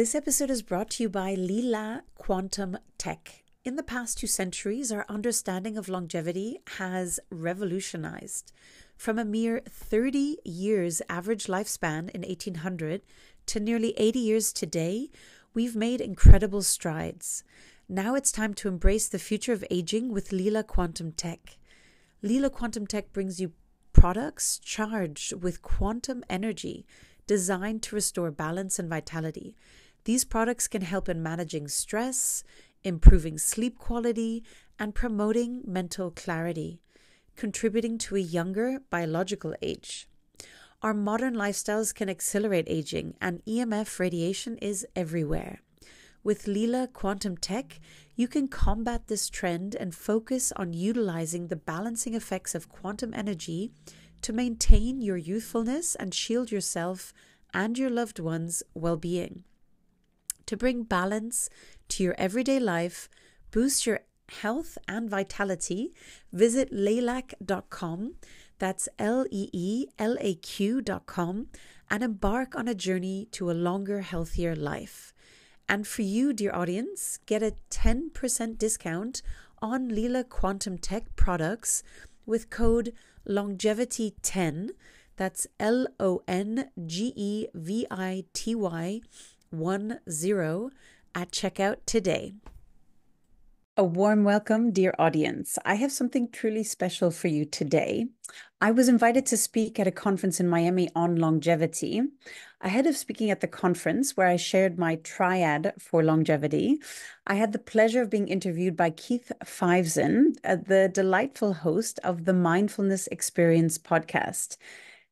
This episode is brought to you by Leela Quantum Tech. In the past 2 centuries, our understanding of longevity has revolutionized. From a mere 30 years average lifespan in 1800 to nearly 80 years today, we've made incredible strides. Now it's time to embrace the future of aging with Leela Quantum Tech. Leela Quantum Tech brings you products charged with quantum energy designed to restore balance and vitality. These products can help in managing stress, improving sleep quality, and promoting mental clarity, contributing to a younger biological age. Our modern lifestyles can accelerate aging, and EMF radiation is everywhere. With Leela Quantum Tech, you can combat this trend and focus on utilizing the balancing effects of quantum energy to maintain your youthfulness and shield yourself and your loved ones' well-being. To bring balance to your everyday life, boost your health and vitality, visit leelac.com, that's leelaq.com, and embark on a journey to a longer, healthier life. And for you, dear audience, get a 10% discount on Leela Quantum Tech products with code longevity10, that's LONGEVITY 10 at checkout today. A warm welcome, dear audience. I have something truly special for you today. I was invited to speak at a conference in Miami on longevity. Ahead of speaking at the conference, where I shared my triad for longevity, I had the pleasure of being interviewed by Keith Fiveson, the delightful host of the Mindfulness Experience podcast.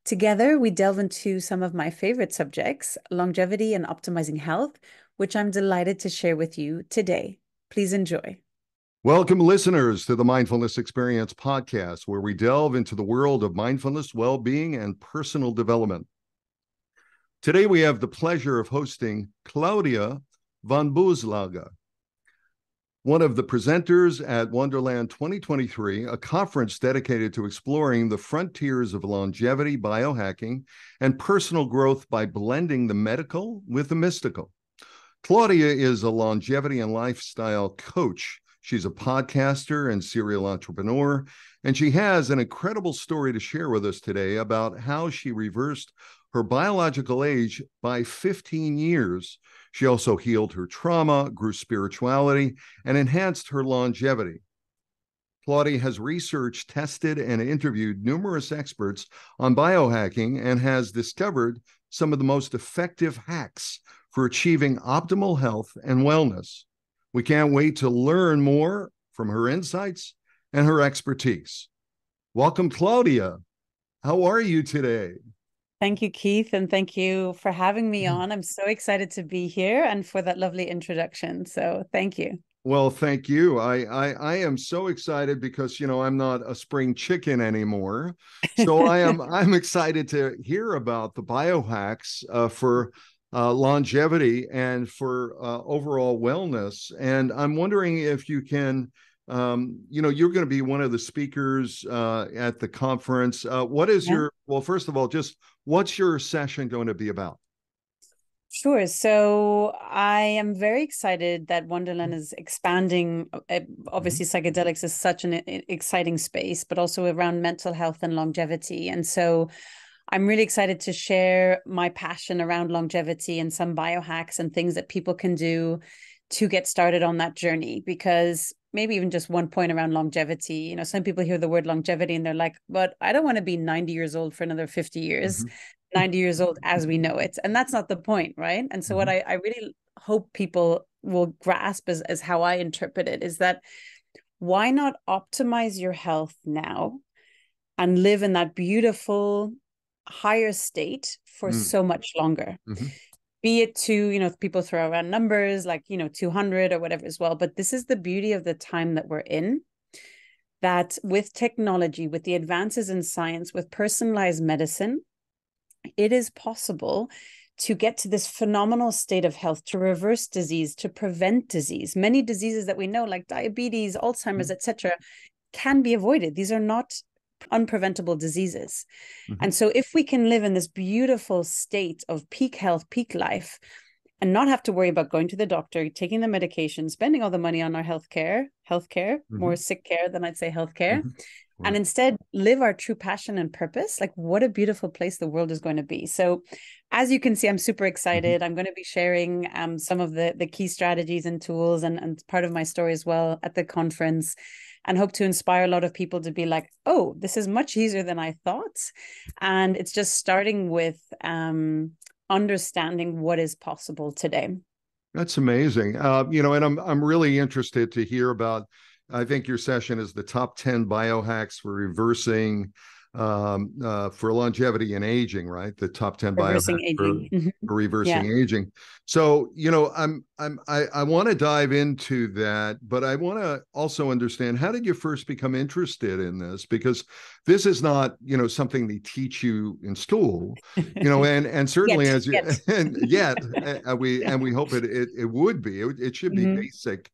Together, we delve into some of my favorite subjects, longevity and optimizing health, which I'm delighted to share with you today. Please enjoy. Welcome, listeners, to the Mindfulness Experience podcast, where we delve into the world of mindfulness, well-being, and personal development. Today, we have the pleasure of hosting Claudia von Boeselager, one of the presenters at Wonderland 2023, a conference dedicated to exploring the frontiers of longevity, biohacking, and personal growth by blending the medical with the mystical. Claudia is a longevity and lifestyle coach. She's a podcaster and serial entrepreneur, and she has an incredible story to share with us today about how she reversed her biological age by 15 years. She also healed her trauma, grew spirituality, and enhanced her longevity. Claudia has researched, tested, and interviewed numerous experts on biohacking and has discovered some of the most effective hacks for achieving optimal health and wellness. We can't wait to learn more from her insights and her expertise. Welcome, Claudia. How are you today? Thank you, Keith, and thank you for having me on. I'm so excited to be here and for that lovely introduction. So thank you. Well, thank you. I am so excited because, I'm not a spring chicken anymore. So I'm excited to hear about the biohacks for longevity and for overall wellness. And I'm wondering if you can, you're going to be one of the speakers at the conference. What is first of all, just what's your session going to be about? Sure. So I am very excited that Wonderland is expanding. Obviously, psychedelics is such an exciting space, but also around mental health and longevity. And so I'm really excited to share my passion around longevity and some biohacks and things that people can do to get started on that journey. Because maybe even just one point around longevity, some people hear the word longevity and they're like, but I don't want to be 90 years old for another 50 years, 90 years old as we know it. And that's not the point, right? And so what I really hope people will grasp as how I interpret it is that why not optimize your health now and live in that beautiful higher state for so much longer? Be it to, people throw around numbers like, 200 or whatever as well. But this is the beauty of the time that we're in, that with technology, with the advances in science, with personalized medicine, it is possible to get to this phenomenal state of health, to reverse disease, to prevent disease. Many diseases that we know, like diabetes, Alzheimer's, etc., can be avoided. These are not unpreventable diseases. And so if we can live in this beautiful state of peak health, peak life, and not have to worry about going to the doctor, taking the medication, spending all the money on our healthcare, more sick care than I'd say healthcare, and instead live our true passion and purpose. Like, what a beautiful place the world is going to be. So as you can see, I'm super excited. I'm going to be sharing some of the key strategies and tools and part of my story as well at the conference, and hope to inspire a lot of people to be like, oh, this is much easier than I thought. And it's just starting with understanding what is possible today. That's amazing. And I'm really interested to hear about, I think your session is the top 10 biohacks for reversing for longevity and aging, right? The top 10 Reversing biohacks aging. for reversing aging. So, I want to dive into that, but I want to also understand, how did you first become interested in this? Because this is not, something they teach you in school, and certainly we hope it would be. It should be basic,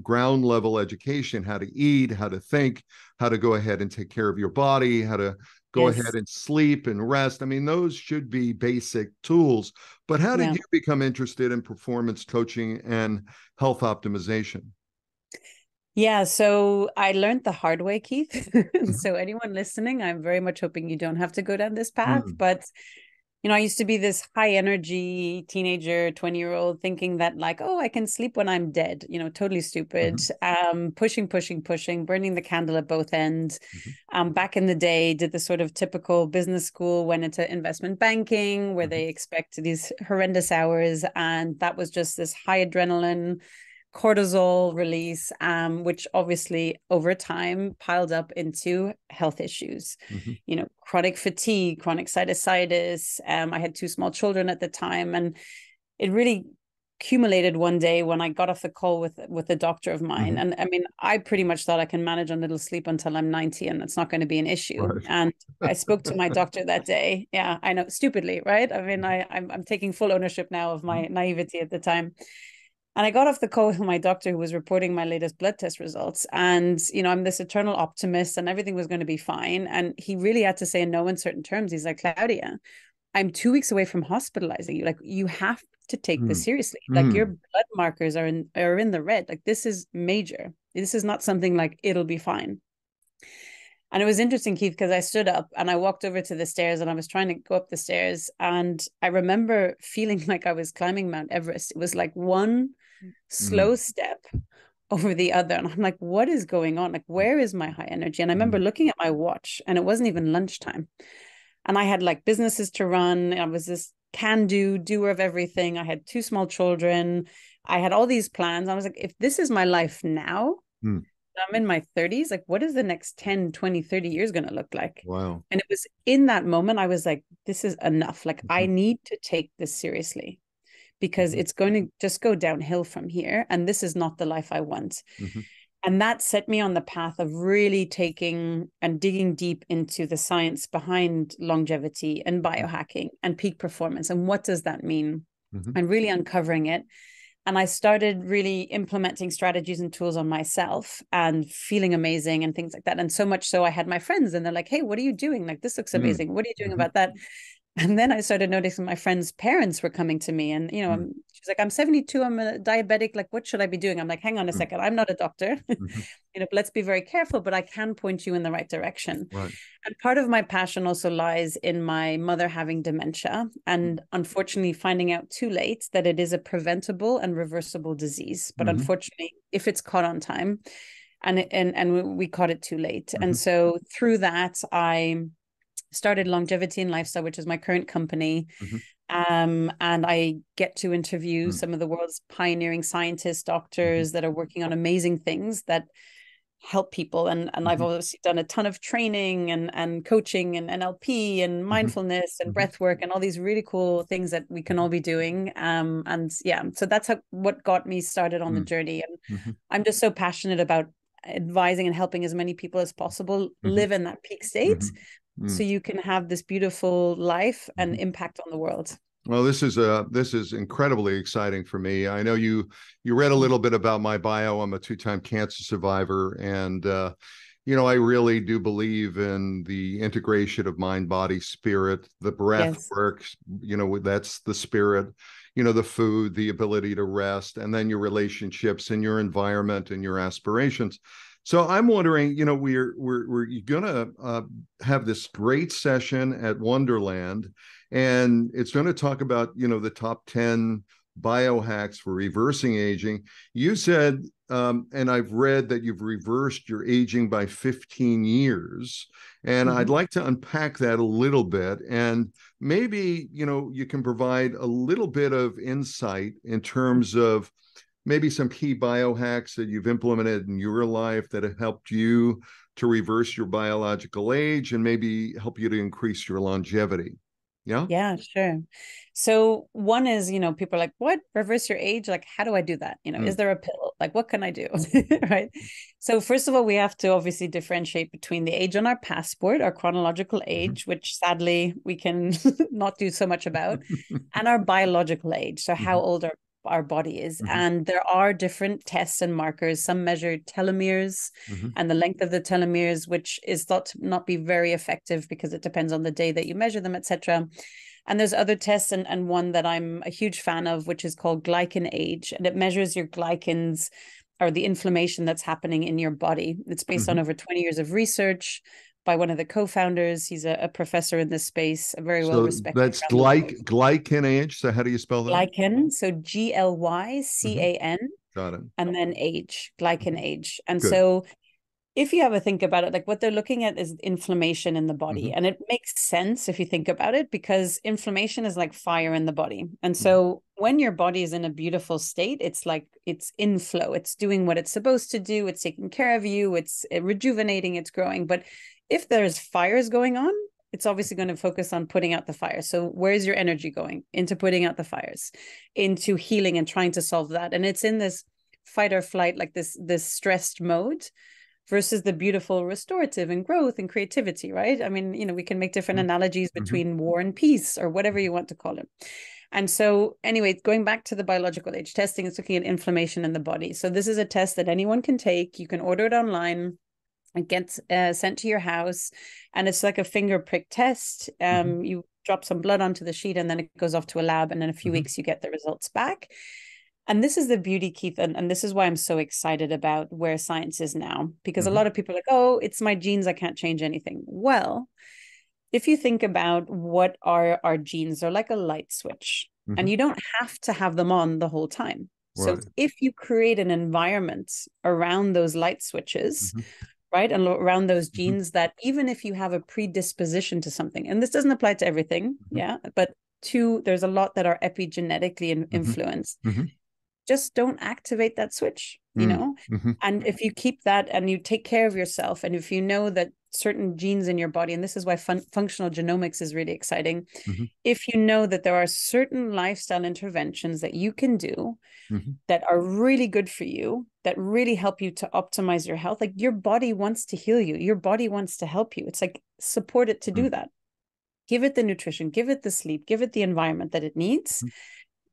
ground level education, how to eat, how to think, how to go ahead and take care of your body, how to go ahead and sleep and rest. I mean, those should be basic tools. But how did you become interested in performance coaching and health optimization? Yeah, so I learned the hard way, Keith. So anyone listening, I'm very much hoping you don't have to go down this path. But I used to be this high energy teenager, 20-year-old, thinking that like, oh, I can sleep when I'm dead, totally stupid. Pushing, burning the candle at both ends. Back in the day, did the sort of typical business school, went into investment banking where they expect these horrendous hours. And that was just this high adrenaline, cortisol release, which obviously over time piled up into health issues, chronic fatigue, chronic sinusitis. I had 2 small children at the time, and it really accumulated one day when I got off the call with a doctor of mine. And I mean, I pretty much thought I can manage on little sleep until I'm 90 and it's not going to be an issue. Right. And I spoke to my doctor that day. Yeah, I know, stupidly, right? I mean, I'm taking full ownership now of my naivety at the time. And I got off the call with my doctor, who was reporting my latest blood test results. And, I'm this eternal optimist and everything was going to be fine. And he really had to say in no uncertain terms, he's like, Claudia, I'm 2 weeks away from hospitalizing you. Like, you have to take this seriously. Like, your blood markers are in the red. Like, this is major. This is not something like it'll be fine. And it was interesting, Keith, because I stood up and I walked over to the stairs and I was trying to go up the stairs. And I remember feeling like I was climbing Mount Everest. It was like one slow step over the other. And I'm like, what is going on? Like, where is my high energy? And I remember looking at my watch and it wasn't even lunchtime. And I had like businesses to run. I was this doer of everything. I had 2 small children. I had all these plans. I was like, if this is my life now, I'm in my 30s, like, what is the next 10, 20, 30 years going to look like? Wow. And it was in that moment, I was like, this is enough. Like, I need to take this seriously, because it's going to just go downhill from here. And this is not the life I want. And that set me on the path of really taking and digging deep into the science behind longevity and biohacking and peak performance. And what does that mean? And really uncovering it. And I started really implementing strategies and tools on myself and feeling amazing and things like that. And so much so I had my friends and they're like, hey, what are you doing? Like, this looks amazing. What are you doing about that? And then I started noticing my friends' parents were coming to me and, she's like, I'm 72, I'm a diabetic. Like, what should I be doing? I'm like, hang on a second. I'm not a doctor. Let's be very careful, but I can point you in the right direction. Right. And part of my passion also lies in my mother having dementia and unfortunately finding out too late that it is a preventable and reversible disease. But unfortunately, if it's caught on time, and we caught it too late. And so through that, I started Longevity and Lifestyle, which is my current company. And I get to interview some of the world's pioneering scientists, doctors that are working on amazing things that help people. And I've obviously done a ton of training and coaching and NLP and mindfulness and breath work and all these really cool things that we can all be doing. So that's what got me started on the journey. And I'm just so passionate about advising and helping as many people as possible live in that peak state. So you can have this beautiful life and impact on the world. Well, this is incredibly exciting for me. I know you read a little bit about my bio. I'm a 2-time cancer survivor, and I really do believe in the integration of mind, body, spirit. The breath works. That's the spirit. the food, the ability to rest, and then your relationships and your environment and your aspirations. So I'm wondering, we're gonna have this great session at Wonderland, and it's going to talk about the top 10 biohacks for reversing aging. You said, and I've read that you've reversed your aging by 15 years, and I'd like to unpack that a little bit, and maybe you can provide a little bit of insight in terms of maybe some key biohacks that you've implemented in your life that have helped you to reverse your biological age and maybe help you to increase your longevity. Yeah? Yeah, sure. So one is, people are like, what? Reverse your age? Like, how do I do that? Is there a pill? Like, what can I do? Right. So first of all, we have to obviously differentiate between the age on our passport, our chronological age, which sadly we can not do so much about, and our biological age. So how old our body is. And there are different tests and markers. Some measure telomeres and the length of the telomeres, which is thought to not be very effective because it depends on the day that you measure them, etc. And there's other tests, and one that I'm a huge fan of, which is called glycan age, and it measures your glycans, or the inflammation that's happening in your body. It's based on over 20 years of research by one of the co-founders. He's a professor in this space, a very well respected. That's glycan age. So how do you spell that? Glycan, so GLYCAN. Got it. And then age, glycan age. And so if you have a think about it, like what they're looking at is inflammation in the body. And it makes sense if you think about it, because inflammation is like fire in the body. And so when your body is in a beautiful state, it's like it's in flow. It's doing what it's supposed to do. It's taking care of you. It's rejuvenating. It's growing. But if there's fires going on, it's obviously going to focus on putting out the fire. So where's your energy going? Into putting out the fires, into healing and trying to solve that. And it's in this fight or flight, like this stressed mode, versus the beautiful restorative and growth and creativity, right? I mean, we can make different analogies between war and peace, or whatever you want to call it. And so anyway, going back to the biological age testing, it's looking at inflammation in the body. So this is a test that anyone can take. You can order it online. It gets sent to your house, and it's like a finger prick test. You drop some blood onto the sheet, and then it goes off to a lab, and in a few weeks you get the results back. And this is the beauty, Keith, and this is why I'm so excited about where science is now, because a lot of people are like, oh, it's my genes, I can't change anything. Well, if you think about what are our genes, they're like a light switch, and you don't have to have them on the whole time. So if you create an environment around those light switches, right, and around those genes, that even if you have a predisposition to something, and this doesn't apply to everything, but there's a lot that are epigenetically influenced, just don't activate that switch, and if you keep that and you take care of yourself, and if you know that certain genes in your body, and this is why functional genomics is really exciting, if you know that there are certain lifestyle interventions that you can do that are really good for you, that really help you to optimize your health, like your body wants to heal you, your body wants to help you, it's like support it to do that. Give it the nutrition, give it the sleep, give it the environment that it needs.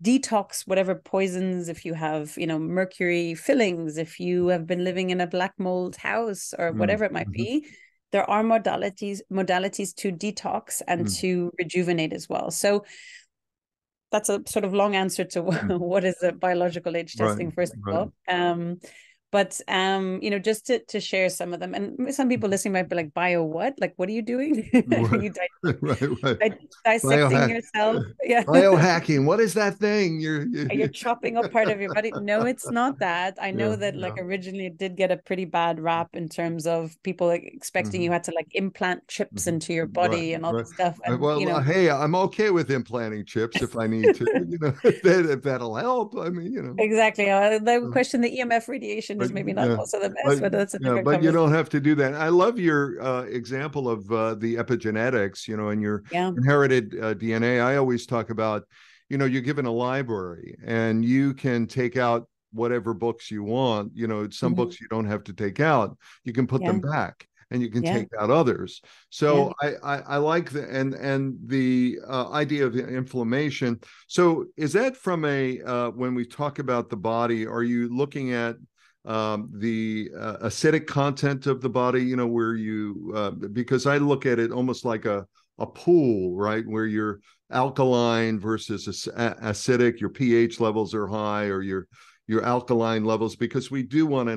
Detox whatever poisons, if you have mercury fillings, if you have been living in a black mold house, or whatever it might be, there are modalities to detox and to rejuvenate as well. So that's a sort of long answer to what is the biological age testing, first of all. But just to share some of them, and some people listening might be like, bio what? Like, what are you doing? Are you dissecting yourself? Yeah. Biohacking. What is that thing? You're chopping up part of your body. No, it's not that. I know that originally it did get a pretty bad rap in terms of people expecting you had to like implant chips into your body and all this stuff. And, well, hey, I'm okay with implanting chips if I need to, if that'll help. I mean, Exactly. The question, the EMF radiation is maybe not also the best, but that's a different but you don't have to do that. I love your example of the epigenetics, and your inherited DNA. I always talk about, you're given a library and you can take out whatever books you want. Some books you don't have to take out. You can put them back, and you can take out others. So I like the idea of inflammation. So is that from when we talk about the body, are you looking at the acidic content of the body, where you because I look at it almost like a pool, right, where you're alkaline versus acidic, your pH levels are high, or your alkaline levels, because we do want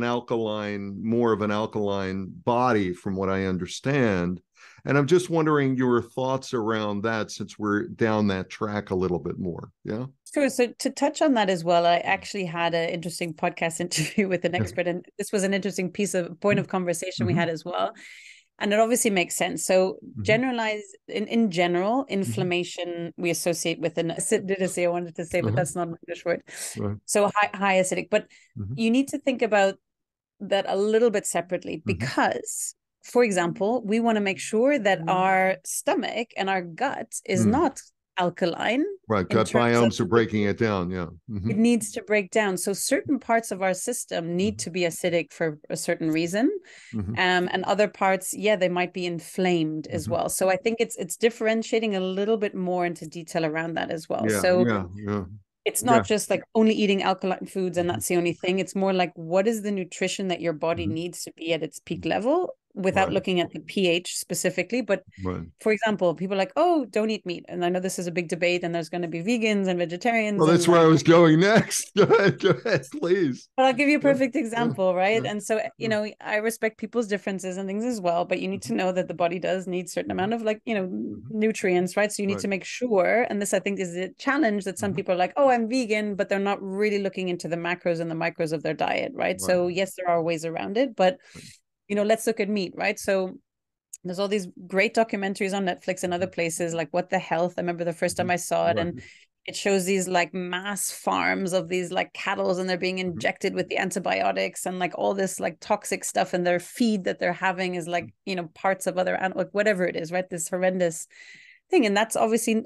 more of an alkaline body from what I understand. And I'm just wondering your thoughts around that, since we're down that track a little bit more. Yeah. Sure. So to touch on that as well, I actually had an interesting podcast interview with an expert, and this was an interesting point of conversation we had as well. And it obviously makes sense. So in general, inflammation we associate with an acidity, I wanted to say, but that's not an English word. Right. So high acidic. But you need to think about that a little bit separately, because, for example, we want to make sure that our stomach and our gut is not alkaline. Right. Gut biomes are breaking it down. Yeah. It needs to break down. So certain parts of our system need to be acidic for a certain reason. And other parts, they might be inflamed as well. So I think it's differentiating a little bit more into detail around that as well. It's not just like only eating alkaline foods and that's the only thing. It's more like, what is the nutrition that your body needs to be at its peak level, without looking at the pH specifically. But for example, people are like, oh, don't eat meat. And I know this is a big debate, and there's going to be vegans and vegetarians. Well, that's where I was going next. Go ahead, please. But I'll give you a perfect example, right? And so, I respect people's differences and things as well, but you need to know that the body does need certain amount of nutrients, right? So you need to make sure, and this I think is a challenge, that some people are like, oh, I'm vegan, but they're not really looking into the macros and the micros of their diet, right? So yes, there are ways around it, but let's look at meat, right? So there's all these great documentaries on Netflix and other places, like What the Health. I remember the first time I saw it, and it shows these like mass farms of these like cattle, and they're being injected with the antibiotics and like all this like toxic stuff, and their feed that they're having is like, parts of other animals, like whatever it is, right? This horrendous thing. And that's obviously,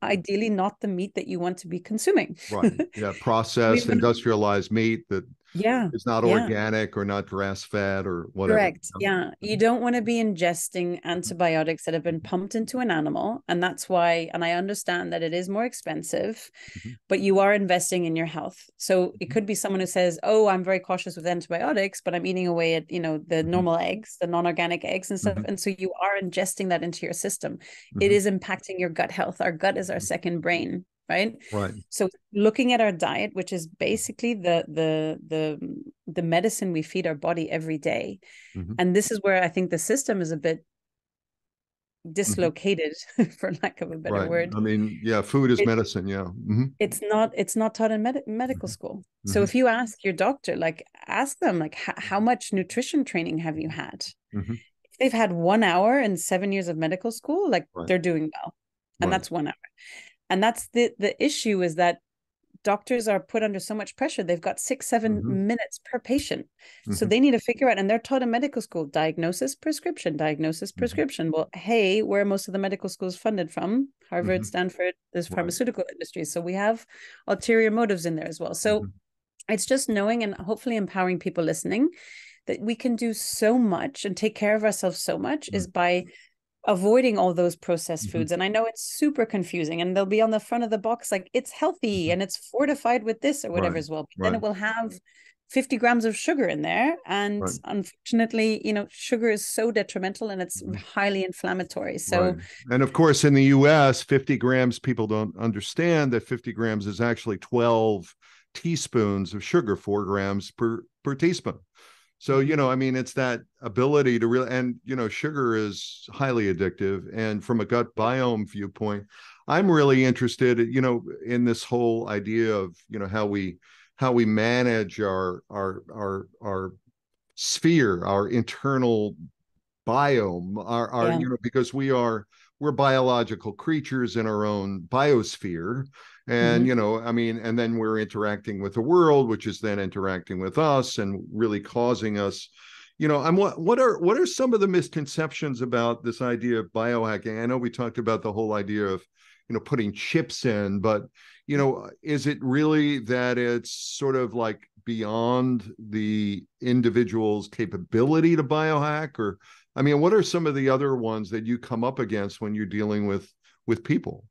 ideally not the meat that you want to be consuming. Right. Yeah. Processed, industrialized meat that it's not organic or not grass-fed or whatever. Correct. Yeah. You don't want to be ingesting antibiotics that have been pumped into an animal. And that's why, and I understand that it is more expensive, but you are investing in your health. So it could be someone who says, oh, I'm very cautious with antibiotics, but I'm eating away at, the normal eggs, the non-organic eggs and stuff. And so you are ingesting that into your system. It is impacting your gut health. Our gut is our second brain. Right. So looking at our diet, which is basically the medicine we feed our body every day. And this is where I think the system is a bit dislocated, for lack of a better word. I mean, food is medicine. It's not taught in medical school. So if you ask your doctor, ask them how much nutrition training have you had? If they've had 1 hour in 7 years of medical school, they're doing well. And that's 1 hour. And that's the issue, is that doctors are put under so much pressure. They've got 6-7 minutes per patient. So they need to figure out, and they're taught in medical school, diagnosis, prescription. Well, hey, where are most of the medical schools funded from? Harvard, Stanford, there's pharmaceutical industries. So we have ulterior motives in there as well. So it's just knowing and hopefully empowering people listening that we can do so much and take care of ourselves so much is by avoiding all those processed foods. And I know it's super confusing, and they'll be on the front of the box like it's healthy and it's fortified with this or whatever as well. But then it will have 50 grams of sugar in there. And unfortunately, sugar is so detrimental, and it's highly inflammatory. So, and of course, in the US, 50 grams, people don't understand that 50 grams is actually 12 teaspoons of sugar, 4 grams per teaspoon. So, it's that ability to really, and, sugar is highly addictive. And from a gut biome viewpoint, I'm really interested, in this whole idea of, how we manage our sphere, our internal biome, our because we're biological creatures in our own biosphere. And, and then we're interacting with the world, which is then interacting with us and really causing us, what are some of the misconceptions about this idea of biohacking? I know we talked about the whole idea of, putting chips in, but, is it really that it's sort of like beyond the individual's capability to biohack? Or, what are some of the other ones that you come up against when you're dealing with people?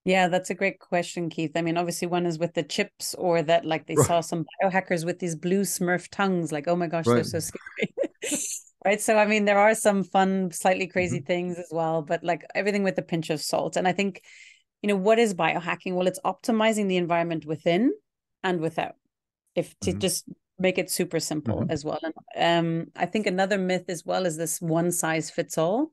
Yeah, that's a great question, Keith. Obviously one is with the chips, or that they saw some biohackers with these blue Smurf tongues, like, oh my gosh, they're so scary. Right. So, there are some fun, slightly crazy things as well, but everything with a pinch of salt. And I think, what is biohacking? Well, it's optimizing the environment within and without, if to just make it super simple as well. And I think another myth as well is this one size fits all.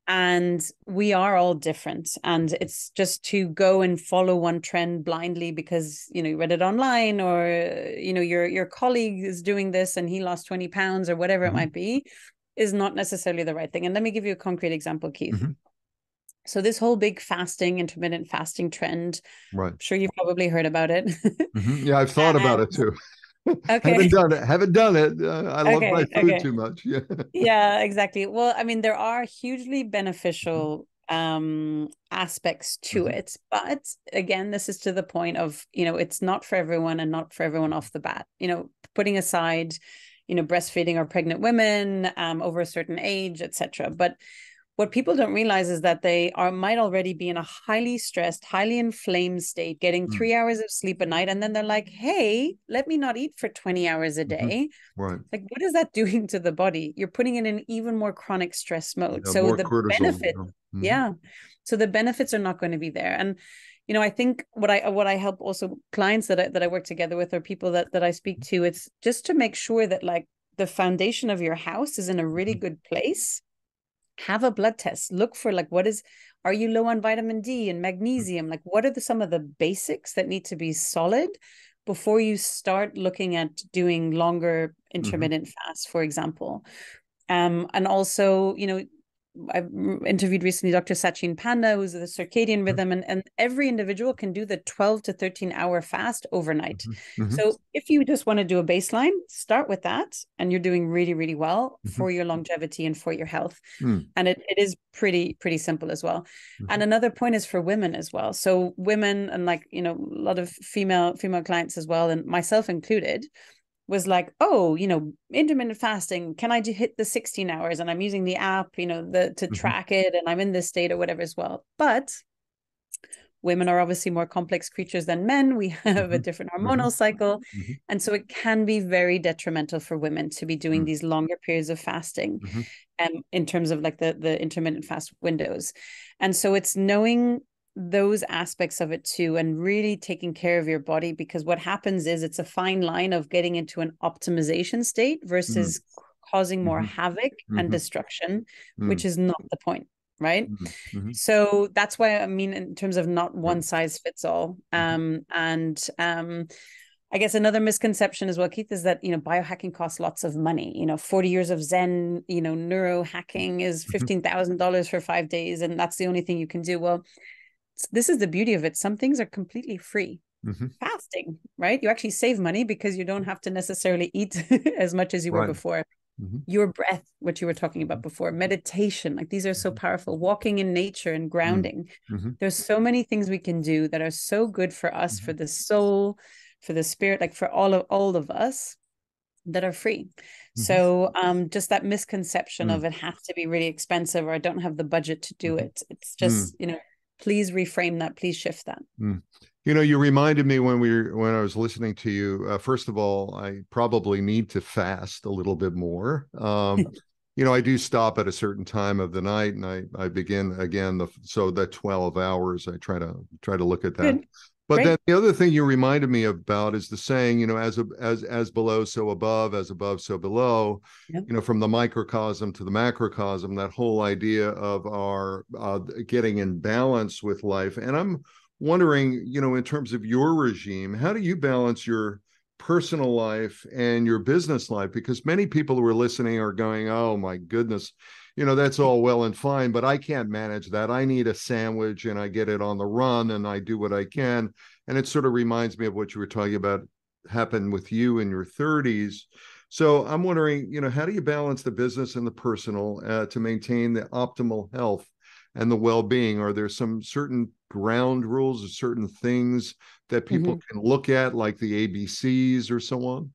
And we are all different, and it's just to go and follow one trend blindly because you read it online, or your colleague is doing this and he lost 20 pounds or whatever it might be, is not necessarily the right thing. And let me give you a concrete example, Keith. So this whole big fasting, intermittent fasting trend, right, I'm sure you've probably heard about it. Yeah, I've thought about it too. Okay. Haven't done it. I love my food too much. Yeah. Yeah, exactly. Well, I mean, there are hugely beneficial aspects to it, but again, this is to the point of, it's not for everyone, and not for everyone off the bat. Putting aside, breastfeeding or pregnant women over a certain age, etc. But what people don't realize is that they might already be in a highly stressed, highly inflamed state, getting 3 hours of sleep a night. And then they're like, hey, let me not eat for 20 hours a day. Right. Like, what is that doing to the body? You're putting it in even more chronic stress mode. Yeah, So more the cortisol. benefit, so the benefits are not going to be there. And, I think what I help also clients that I work together with, or people that I speak to, it's just to make sure that like the foundation of your house is in a really good place. Have a blood test, look for like, are you low on vitamin D and magnesium? Like, what are some of the basics that need to be solid before you start looking at doing longer intermittent fasts, for example. And also, I've interviewed recently Dr. Sachin Panda, who's the circadian rhythm, and every individual can do the 12 to 13 hour fast overnight. So if you just want to do a baseline, start with that, and you're doing really, really well for your longevity and for your health. And it is pretty simple as well. And another point is for women as well. So women, and like, a lot of female clients as well, and myself included, was like, oh, intermittent fasting, can I hit the 16 hours? And I'm using the app, to track it, and I'm in this state or whatever as well. But women are obviously more complex creatures than men. We have a different hormonal cycle. And so it can be very detrimental for women to be doing these longer periods of fasting, in terms of like the intermittent fast windows. And so it's knowing those aspects of it too, and really taking care of your body, because what happens is it's a fine line of getting into an optimization state versus causing more havoc and destruction, which is not the point, right? So that's why, I mean, in terms of not one size fits all. I guess another misconception as well, Keith, is that, biohacking costs lots of money. 40 years of Zen, neurohacking is $15,000 for 5 days, and that's the only thing you can do. Well, this is the beauty of it. Some things are completely free. Fasting, right? You actually save money because you don't have to necessarily eat as much as you were before. Your breath, what you were talking about before, meditation, like these are so powerful. Walking in nature and grounding. There's so many things we can do that are so good for us, for the soul, for the spirit, like for all of us, that are free. So just that misconception of it has to be really expensive, or I don't have the budget to do it. It's just, please reframe that. Please shift that. You reminded me when I was listening to you, first of all, I probably need to fast a little bit more. I do stop at a certain time of the night, and I begin again. So that 12 hours, I try to look at that. Good. But then the other thing you reminded me about is the saying, as below, so above, as above, so below, from the microcosm to the macrocosm, that whole idea of our getting in balance with life. And I'm wondering, in terms of your regime, how do you balance your personal life and your business life? Because many people who are listening are going, oh my goodness, that's all well and fine, but I can't manage that. I need a sandwich, and I get it on the run, and I do what I can. And it sort of reminds me of what you were talking about happened with you in your 30s. So I'm wondering, how do you balance the business and the personal to maintain the optimal health and the well-being? Are there some certain ground rules or certain things that people can look at, like the ABCs or so on?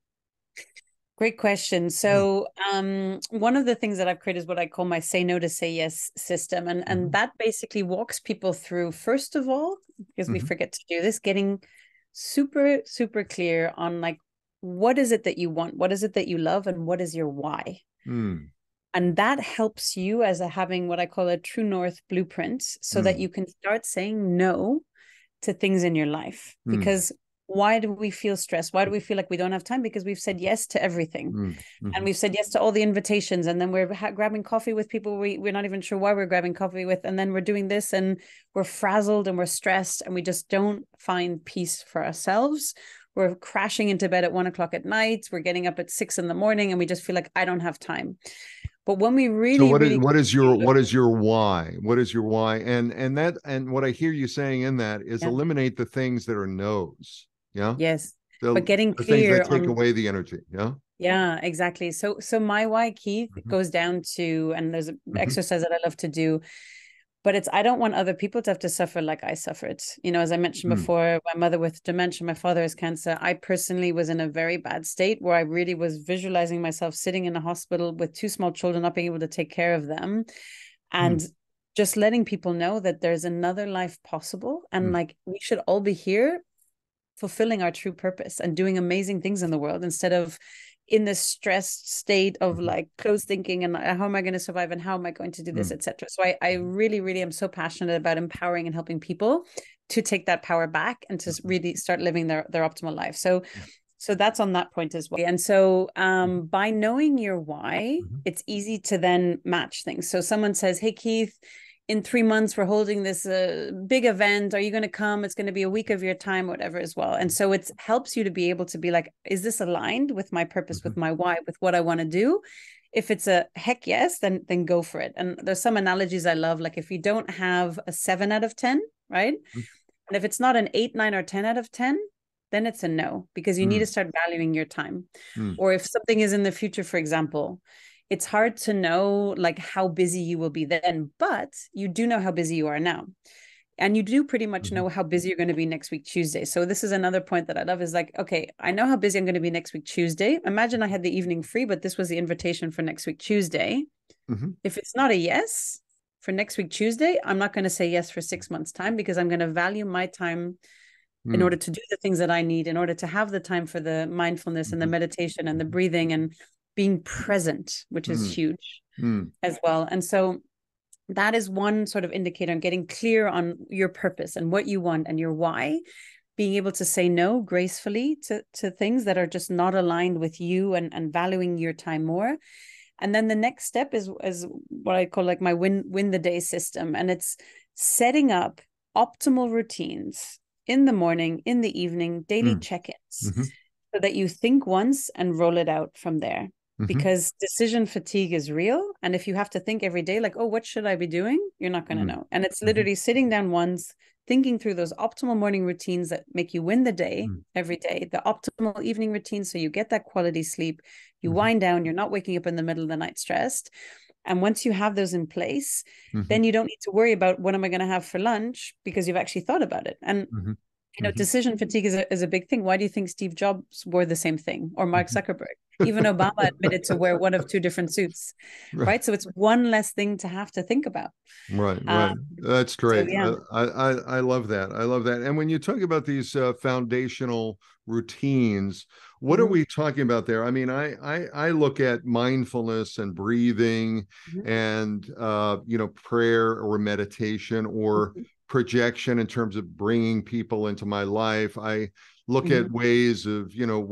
Great question. So one of the things that I've created is what I call my say no to say yes system. And that basically walks people through, first of all, because we forget to do this, getting super, super clear on like, what is it that you want? What is it that you love? And what is your why? And that helps you as having what I call a true north blueprint, so that you can start saying no to things in your life. Because why do we feel stressed? Why do we feel like we don't have time? Because we've said yes to everything. And we've said yes to all the invitations. And then we're grabbing coffee with people we're not even sure why we're grabbing coffee with. And then we're doing this and we're frazzled and we're stressed and we just don't find peace for ourselves. We're crashing into bed at 1 o'clock at night. We're getting up at 6 a.m. and we just feel like I don't have time. But when we really, so really, what is your why? What is your why? And what I hear you saying in that is eliminate the things that are no's. Yeah. Yes. But getting the things clear that take on away the energy. Yeah. Yeah, exactly. So my why, Keith, goes down to, and there's an exercise that I love to do, but it's, I don't want other people to have to suffer like I suffered. You know, as I mentioned before, my mother with dementia, my father has cancer. I personally was in a very bad state where I really was visualizing myself sitting in a hospital with 2 small children, not being able to take care of them. And just letting people know that there's another life possible. And like, we should all be here fulfilling our true purpose and doing amazing things in the world, instead of in this stressed state of like closed thinking and how am I going to survive and how am I going to do this, etc. So I really, really am so passionate about empowering and helping people to take that power back and to really start living their optimal life. So that's on that point as well. And so by knowing your why, it's easy to then match things. So someone says, hey, Keith, in 3 months, we're holding this big event. Are you going to come? It's going to be a week of your time, whatever as well. And so it helps you to be able to be like, is this aligned with my purpose, with my why, with what I want to do? If it's a heck yes, then go for it. And there's some analogies I love. Like if you don't have a 7 out of 10, right? And if it's not an 8, 9, or 10 out of 10, then it's a no, because you need to start valuing your time. Or if something is in the future, for example, it's hard to know like how busy you will be then, but you do know how busy you are now. And you do pretty much know how busy you're going to be next week, Tuesday. So this is another point that I love, is like, okay, I know how busy I'm going to be next week, Tuesday. Imagine I had the evening free, but this was the invitation for next week, Tuesday. If it's not a yes for next week, Tuesday, I'm not going to say yes for 6 months' time, because I'm going to value my time in order to do the things that I need, in order to have the time for the mindfulness and the meditation and the breathing and being present, which is huge as well. And so that is one sort of indicator, and getting clear on your purpose and what you want and your why, being able to say no gracefully to things that are just not aligned with you, and valuing your time more. And then the next step is what I call like my win the day system. And it's setting up optimal routines in the morning, in the evening, daily check-ins, so that you think once and roll it out from there. Because decision fatigue is real. And if you have to think every day, like, oh, what should I be doing? You're not going to know. And it's literally sitting down once, thinking through those optimal morning routines that make you win the day every day, the optimal evening routines, so you get that quality sleep, you wind down, you're not waking up in the middle of the night stressed. And once you have those in place, then you don't need to worry about what am I going to have for lunch, because you've actually thought about it. And you know, decision fatigue is a big thing. Why do you think Steve Jobs wore the same thing, or Mark Zuckerberg? Even Obama admitted to wear one of 2 different suits, right? So it's one less thing to have to think about. Right. That's great. So, yeah. I love that. I love that. And when you talk about these foundational routines, what are we talking about there? I mean, I look at mindfulness and breathing and you know, prayer or meditation or projection in terms of bringing people into my life. I look at ways of, you know,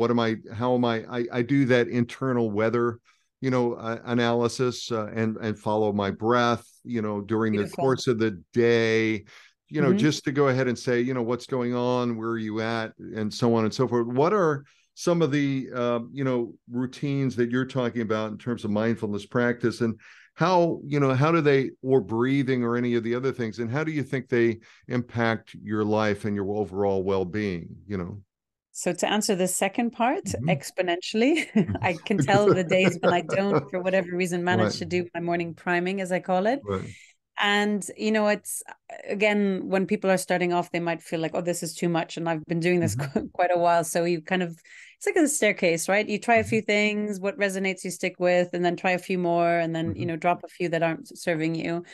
how am I do that internal weather, you know, analysis and follow my breath, you know, during the course of the day, you know, just to go ahead and say, you know, what's going on, where are you at, and so on and so forth. What are some of the, you know, routines that you're talking about in terms of mindfulness practice, and how, you know, how do they, or breathing or any of the other things, and how do you think they impact your life and your overall well-being, you know? So to answer the second part, exponentially, I can tell the days when I don't, for whatever reason, manage to do my morning priming, as I call it. And, you know, it's, again, when people are starting off, they might feel like, oh, this is too much. And I've been doing this quite a while. So you kind of, it's like a staircase, right? You try a few things, what resonates you stick with, and then try a few more, and then, you know, drop a few that aren't serving you.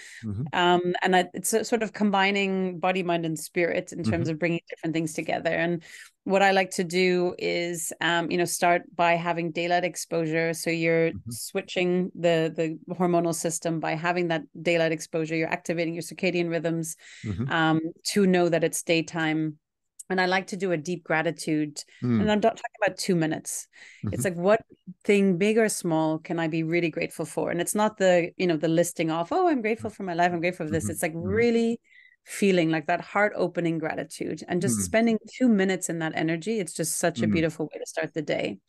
And it's a sort of combining body, mind, and spirit in terms of bringing different things together. And what I like to do is, start by having daylight exposure. So you're switching the hormonal system by having that daylight exposure. You're activating your circadian rhythms to know that it's daytime. And I like to do a deep gratitude. And I'm not talking about 2 minutes. It's like, what thing, big or small, can I be really grateful for? And it's not the listing off, oh, I'm grateful for my life, I'm grateful for this. It's like really feeling like that heart opening gratitude and just spending 2 minutes in that energy. It's just such a beautiful way to start the day.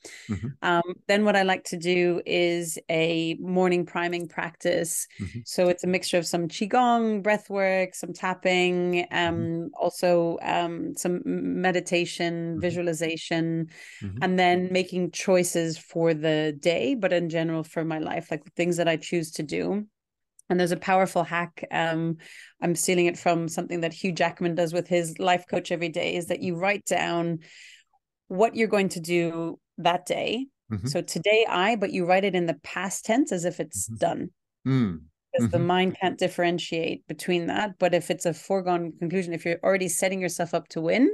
Then what I like to do is a morning priming practice. So it's a mixture of some qigong, breath work, some tapping, also some meditation, visualization, and then making choices for the day, but in general for my life, like the things that I choose to do. And there's a powerful hack. I'm stealing it from something that Hugh Jackman does with his life coach every day, is that you write down what you're going to do that day. So today but you write it in the past tense as if it's done. Because the mind can't differentiate between that. But if it's a foregone conclusion, if you're already setting yourself up to win,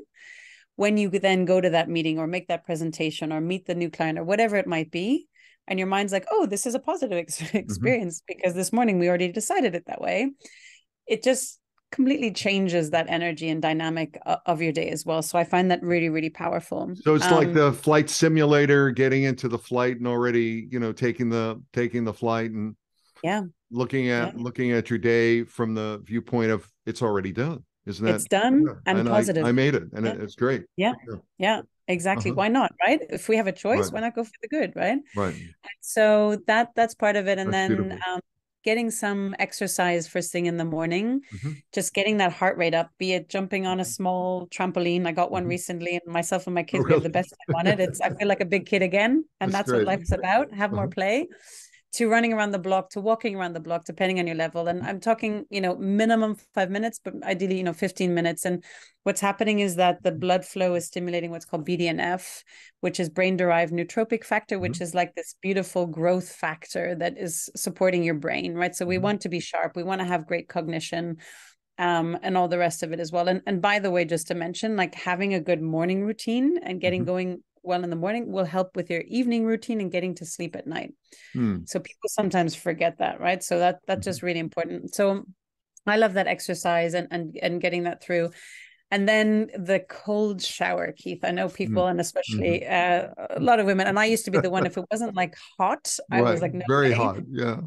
when you then go to that meeting or make that presentation or meet the new client or whatever it might be, and your mind's like, oh, this is a positive experience because this morning we already decided it that way, it just completely changes that energy and dynamic of your day as well. So I find that really, really powerful. So it's like the flight simulator, getting into the flight and already, taking the flight and looking at your day from the viewpoint of it's already done. Isn't that? It's done and positive. I made it, and it's great. Yeah, exactly. Why not, right? If we have a choice, why not go for the good, right? Right. So that's part of it. And that's then getting some exercise first thing in the morning, just getting that heart rate up, be it jumping on a small trampoline. I got one recently, and myself and my kids, we have the best time on it. I feel like a big kid again, and that's what life's about. Have more play. To running around the block, to walking around the block, depending on your level. And I'm talking, minimum 5 minutes, but ideally, 15 minutes. And what's happening is that the blood flow is stimulating what's called BDNF, which is brain-derived nootropic factor, which is like this beautiful growth factor that is supporting your brain, right? So we want to be sharp. We want to have great cognition, and all the rest of it as well. And by the way, just to mention, like having a good morning routine and getting going well in the morning will help with your evening routine and getting to sleep at night. So people sometimes forget that, right? So that's just really important. So I love that exercise and getting that through. And then the cold shower, Keith. I know people, and especially a lot of women, and I used to be the one, if it wasn't like hot, I was like, no very way. hot. Yeah.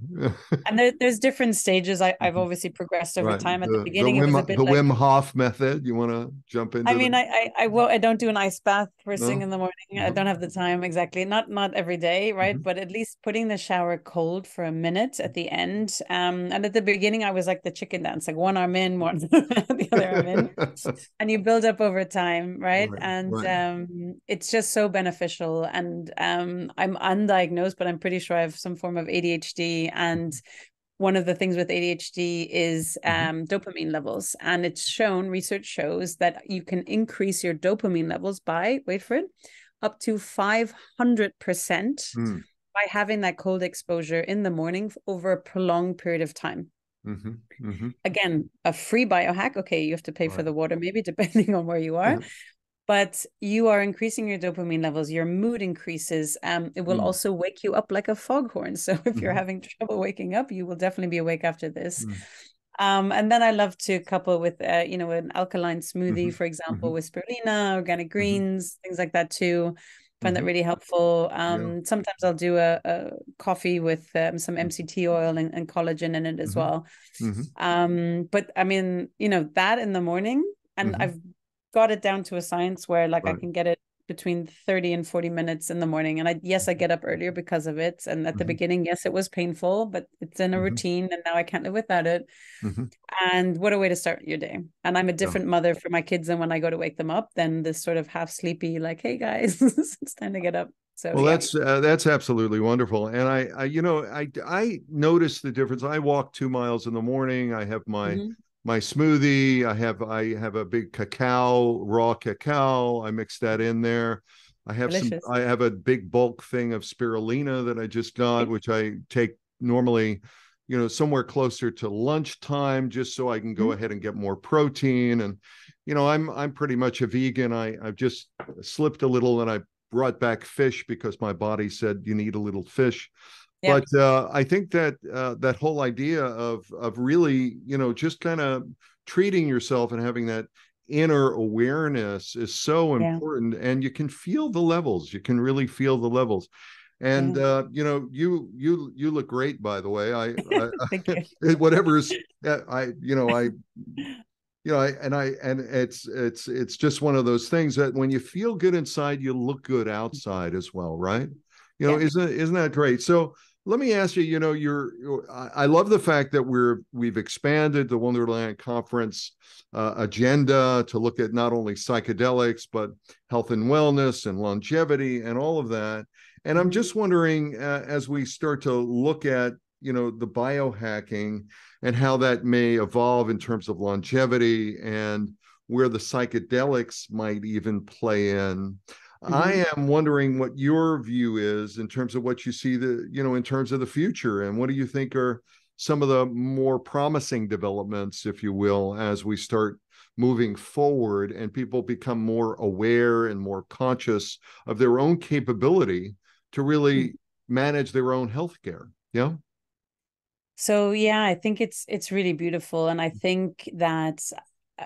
And there's different stages. I've obviously progressed over time. At the beginning, it was a bit the like Wim Hof method. You want to jump into? I don't do an ice bath first thing in the morning. I don't have the time exactly. Not every day, right? But at least putting the shower cold for a minute at the end. And at the beginning, I was like the chicken dance, like one arm in, one the other arm in. And you build up over time, right? It's just so beneficial. And I'm undiagnosed, but I'm pretty sure I have some form of ADHD. And one of the things with ADHD is dopamine levels. And it's shown, research shows that you can increase your dopamine levels by, wait for it, up to 500% by having that cold exposure in the morning over a prolonged period of time. Again, a free biohack. Okay, you have to pay for the water, maybe, depending on where you are. But you are increasing your dopamine levels, your mood increases. It will also wake you up like a foghorn. So if you're having trouble waking up, you will definitely be awake after this. And then I love to couple with, an alkaline smoothie, for example, with spirulina, organic greens, things like that too. Find that really helpful. Sometimes I'll do a coffee with some MCT oil and collagen in it as well. But I mean, that in the morning, and I've got it down to a science where I can get it between 30 and 40 minutes in the morning. And I get up earlier because of it. And at the beginning, yes, it was painful, but it's in a routine and now I can't live without it. And what a way to start your day. And I'm a different mother for my kids. And when I go to wake them up, then this sort of half sleepy, like, hey guys, it's time to get up. So, that's absolutely wonderful. And I noticed the difference. I walk 2 miles in the morning. I have my smoothie. I have a big raw cacao. I mix that in there. I have a big bulk thing of spirulina that I just got, which I take normally somewhere closer to lunchtime, just so I can go ahead and get more protein. And, I'm pretty much a vegan. I've just slipped a little, and I brought back fish because my body said you need a little fish. Yeah. But I think that that whole idea of really, just kind of treating yourself and having that inner awareness is so important. And you can feel the levels. You can really feel the levels. And you look great, by the way. Thank you. Whatever's and it's just one of those things that when you feel good inside, you look good outside as well, right? Isn't that great? So let me ask you, I love the fact that we've expanded the Wonderland conference agenda to look at not only psychedelics, but health and wellness and longevity and all of that. And I'm just wondering, as we start to look at, the biohacking and how that may evolve in terms of longevity and where the psychedelics might even play in. I am wondering what your view is in terms of what you see in terms of the future, and what do you think are some of the more promising developments, if you will, as we start moving forward and people become more aware and more conscious of their own capability to really manage their own healthcare. Yeah. So I think it's really beautiful, and I think that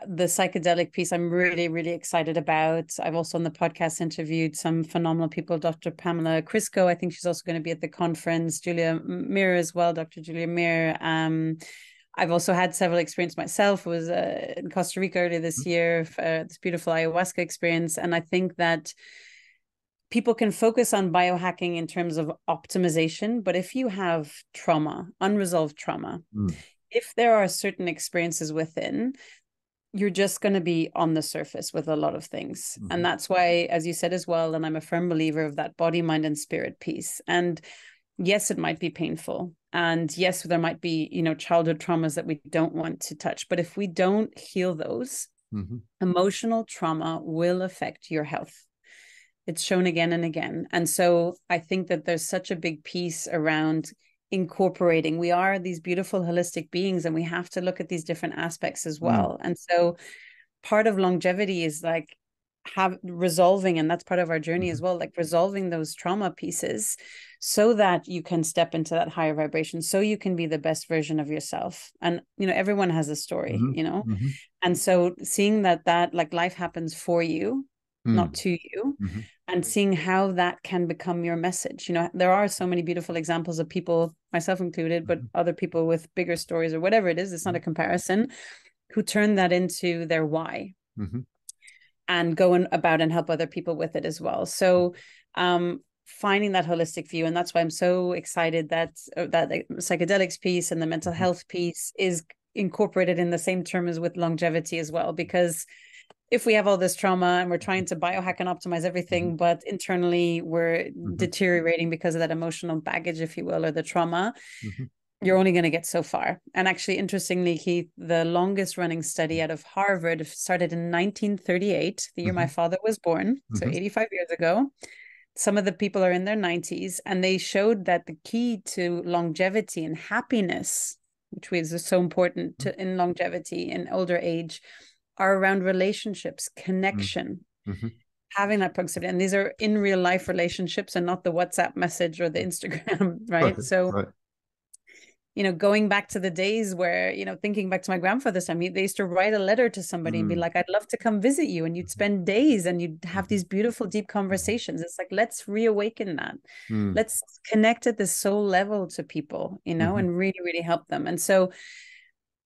the psychedelic piece I'm really, really excited about. I've also on the podcast interviewed some phenomenal people, Dr. Pamela Crisco. I think she's also going to be at the conference. Julia Mir as well, Dr. Julia Mir. I've also had several experiences myself. I was in Costa Rica earlier this year for this beautiful ayahuasca experience. And I think that people can focus on biohacking in terms of optimization, but if you have trauma, unresolved trauma, if there are certain experiences within, you're just going to be on the surface with a lot of things. And that's why, as you said as well, and I'm a firm believer of that body, mind, and spirit piece. And yes, it might be painful. And yes, there might be, childhood traumas that we don't want to touch. But if we don't heal those, emotional trauma will affect your health. It's shown again and again. And so I think that there's such a big piece around incorporating. We are these beautiful holistic beings, and we have to look at these different aspects as well. And so part of longevity is like resolving, and that's part of our journey as well, like resolving those trauma pieces so that you can step into that higher vibration, so you can be the best version of yourself. And everyone has a story, and so seeing that like life happens for you, not to you, and seeing how that can become your message. There are so many beautiful examples of people, myself included, but other people with bigger stories or whatever it is, it's not a comparison, who turn that into their why and go about and help other people with it as well. So finding that holistic view, and that's why I'm so excited that the psychedelics piece and the mental health piece is incorporated in the same term as with longevity as well, because if we have all this trauma and we're trying to biohack and optimize everything, but internally we're deteriorating because of that emotional baggage, if you will, or the trauma, you're only going to get so far. And actually, interestingly, Keith, the longest running study out of Harvard started in 1938, the year my father was born, so 85 years ago. Some of the people are in their 90s, and they showed that the key to longevity and happiness, which is so important in longevity in older age, are around relationships, connection, having that proximity. And these are in real life relationships and not the WhatsApp message or the Instagram, right? So, going back to the days where, thinking back to my grandfather's time, they used to write a letter to somebody and be like, I'd love to come visit you. And you'd spend days and you'd have these beautiful, deep conversations. It's like, let's reawaken that. Let's connect at this soul level to people, and really, really help them. And so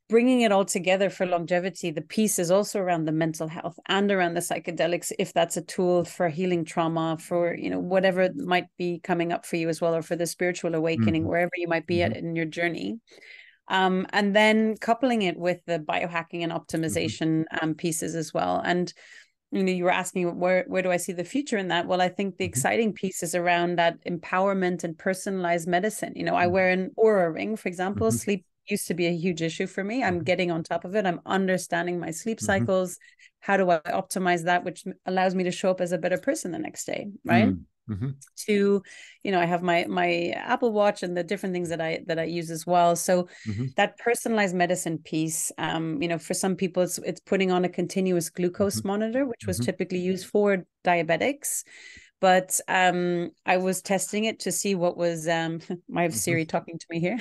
bringing it all together for longevity, the piece is also around the mental health and around the psychedelics, if that's a tool for healing trauma, for, whatever might be coming up for you as well, or for the spiritual awakening, wherever you might be at in your journey. And then coupling it with the biohacking and optimization pieces as well. And, you were asking where do I see the future in that? Well, I think the exciting piece is around that empowerment and personalized medicine. I wear an Oura ring, for example. Sleep used to be a huge issue for me. I'm getting on top of it. I'm understanding my sleep cycles. How do I optimize that, which allows me to show up as a better person the next day, right? to, I have my Apple Watch and the different things that I use as well. So that personalized medicine piece, for some people it's putting on a continuous glucose monitor, which was typically used for diabetics. But I was testing it to see what was my Siri talking to me here.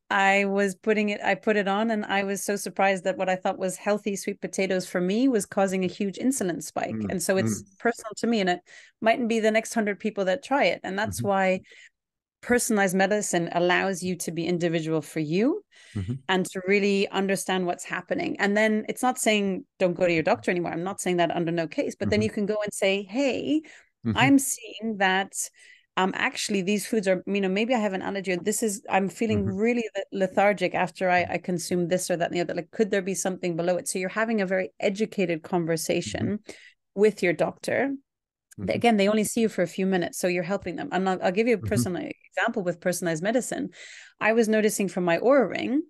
I put it on, and I was so surprised that what I thought was healthy sweet potatoes for me was causing a huge insulin spike. And so it's personal to me, and it mightn't be the next 100 people that try it. And that's why personalized medicine allows you to be individual for you and to really understand what's happening. And then it's not saying don't go to your doctor anymore. I'm not saying that under no case, but then you can go and say, hey, I'm seeing that actually these foods are, maybe I have an allergy, or I'm feeling really lethargic after I consume this or that and the other. Like, could there be something below it? So you're having a very educated conversation with your doctor. Again, they only see you for a few minutes, so you're helping them. And I'll give you a personal example with personalized medicine. I was noticing from my Oura Ring,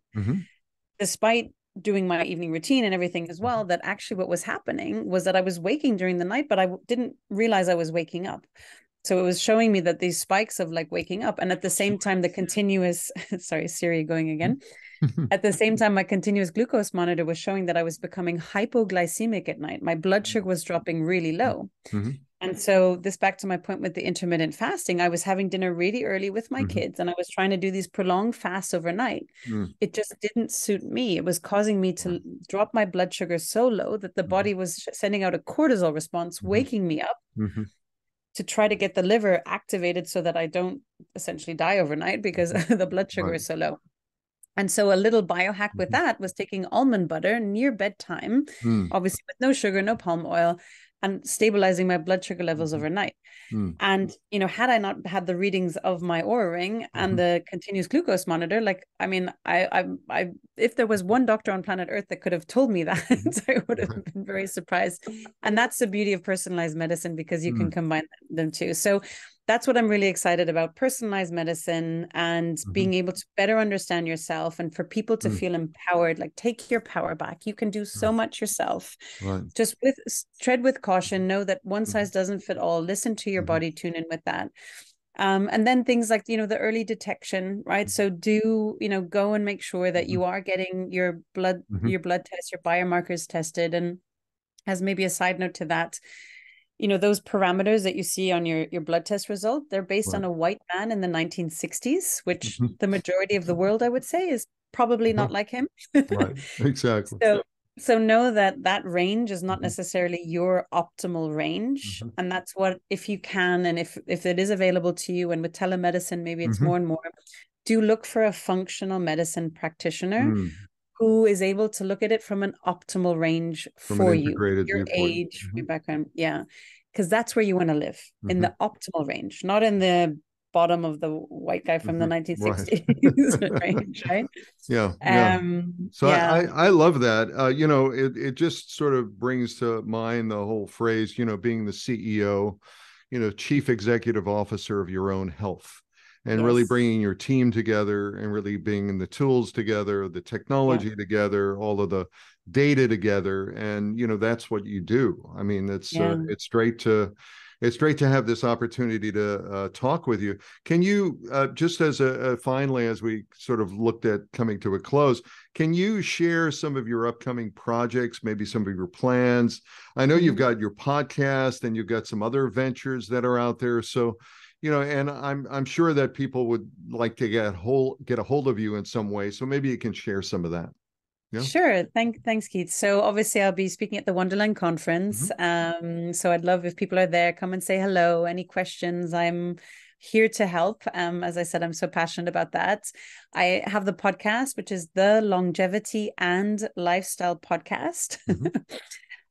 despite doing my evening routine and everything as well, that actually what was happening was that I was waking during the night, but I didn't realize I was waking up. So it was showing me that these spikes of like waking up, and at the same time, the continuous, sorry, Siri going again. At the same time, my continuous glucose monitor was showing that I was becoming hypoglycemic at night. My blood sugar was dropping really low. And so this back to my point with the intermittent fasting, I was having dinner really early with my kids, and I was trying to do these prolonged fasts overnight. It just didn't suit me. It was causing me to drop my blood sugar so low that the body was sending out a cortisol response, waking me up to try to get the liver activated so that I don't essentially die overnight because the blood sugar is so low. And so a little biohack with that was taking almond butter near bedtime, obviously with no sugar, no palm oil, and stabilizing my blood sugar levels overnight. And, had I not had the readings of my Oura Ring and the continuous glucose monitor, like, I if there was one doctor on planet Earth that could have told me that, I would have been very surprised. And that's the beauty of personalized medicine, because you can combine them too. So that's what I'm really excited about, personalized medicine and being able to better understand yourself, and for people to feel empowered, like take your power back. You can do so much yourself. Just tread with caution, know that one size doesn't fit all, listen to your body, tune in with that. And then things like, the early detection, right? So go and make sure that you are getting your blood tests, your biomarkers tested. And as maybe a side note to that, those parameters that you see on your blood test result, they're based on a white man in the 1960s, which the majority of the world, I would say, is probably not like him. Right, exactly. So know that range is not necessarily your optimal range. And that's what, if you can, and if it is available to you, and with telemedicine, maybe it's more and more, do look for a functional medicine practitioner who is able to look at it from an optimal range for you, your age, your background. Yeah. Because that's where you want to live, in the optimal range, not in the bottom of the white guy from the 1960s range, right? Yeah. So I love that. It just sort of brings to mind the whole phrase, being the CEO, chief executive officer of your own health. And really bringing your team together, and really bringing the tools together, the technology together, all of the data together. And, that's what you do. I mean, it's great to have this opportunity to talk with you. Can you, just as finally, as we sort of looked at coming to a close, can you share some of your upcoming projects, maybe some of your plans? I know you've got your podcast, and you've got some other ventures that are out there. So, and I'm sure that people would like to get a hold of you in some way. So maybe you can share some of that. Yeah. Sure. Thanks, Keith. So obviously I'll be speaking at the Wonderland conference. So I'd love if people are there, come and say hello. Any questions? I'm here to help. As I said, I'm so passionate about that. I have the podcast, which is the Longevity and Lifestyle Podcast.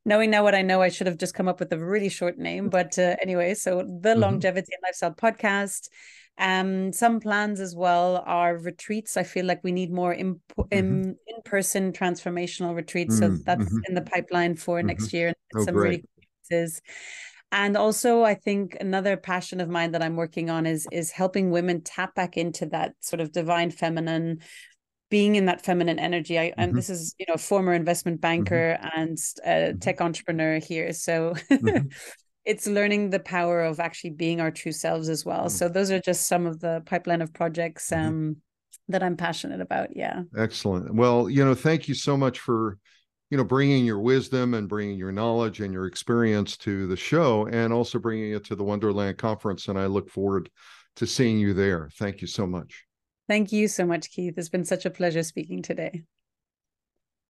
Knowing now what I know, I should have just come up with a really short name. But anyway, so the Longevity and Lifestyle Podcast. Some plans as well are retreats. I feel like we need more in-person transformational retreats. So that's in the pipeline for next year. And some really cool pieces. And also, I think another passion of mine that I'm working on is helping women tap back into that sort of divine feminine, being in that feminine energy. And this is, a former investment banker and tech entrepreneur here. So it's learning the power of actually being our true selves as well. So those are just some of the pipeline of projects that I'm passionate about. Yeah. Excellent. Well, thank you so much for, bringing your wisdom and bringing your knowledge and your experience to the show, and also bringing it to the Wonderland conference. And I look forward to seeing you there. Thank you so much. Thank you so much, Keith. It's been such a pleasure speaking today.